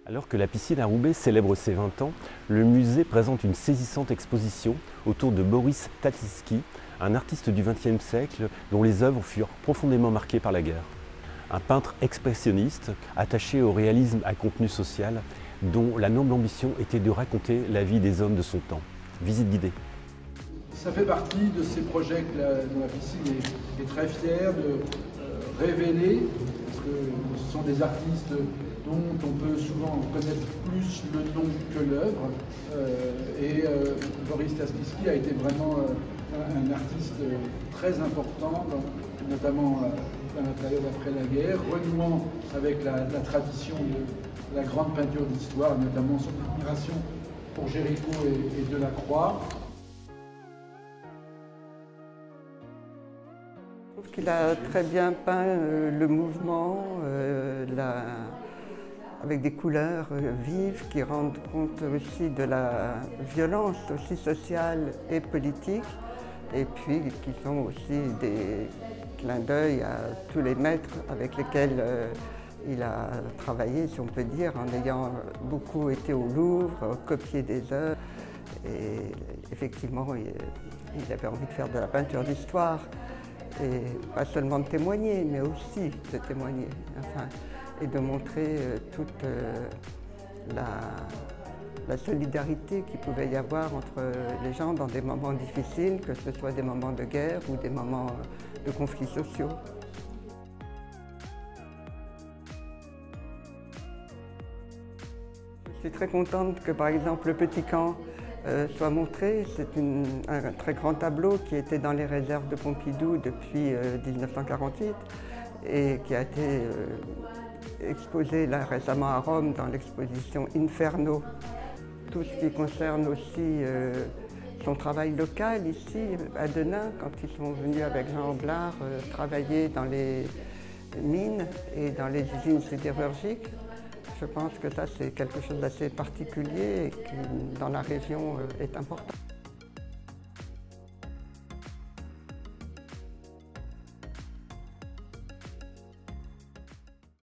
Alors que la piscine à Roubaix célèbre ses 20 ans, le musée présente une saisissante exposition autour de Boris Tatitsky, un artiste du XXe siècle dont les œuvres furent profondément marquées par la guerre. Un peintre expressionniste attaché au réalisme à contenu social, dont la noble ambition était de raconter la vie des hommes de son temps. Visite guidée. Ça fait partie de ces projets dont la piscine est très fière de révéler, parce que ce sont des artistes dont on peut souvent connaître plus le nom que l'œuvre. Boris Tatitsky a été vraiment un artiste très important, notamment dans la période après la guerre, renouant avec la tradition de la grande peinture d'histoire, notamment son admiration pour Géricault et Delacroix. Je trouve qu'il a très bien peint le mouvement, avec des couleurs vives qui rendent compte aussi de la violence aussi sociale et politique, et puis qui sont aussi des clins d'œil à tous les maîtres avec lesquels il a travaillé, si on peut dire, en ayant beaucoup été au Louvre, copié des œuvres. Et effectivement, il avait envie de faire de la peinture d'histoire, et pas seulement de témoigner, mais aussi de témoigner, enfin, et de montrer toute la solidarité qu'il pouvait y avoir entre les gens dans des moments difficiles, que ce soit des moments de guerre ou des moments de conflits sociaux. Je suis très contente que, par exemple, le Petit Camp soit montré. C'est un très grand tableau qui était dans les réserves de Pompidou depuis 1948 et qui a été exposé là récemment à Rome dans l'exposition Inferno. Tout ce qui concerne aussi son travail local ici à Denain, quand ils sont venus avec Jean Blard travailler dans les mines et dans les usines sidérurgiques. Je pense que ça, c'est quelque chose d'assez particulier et qui, dans la région, est important.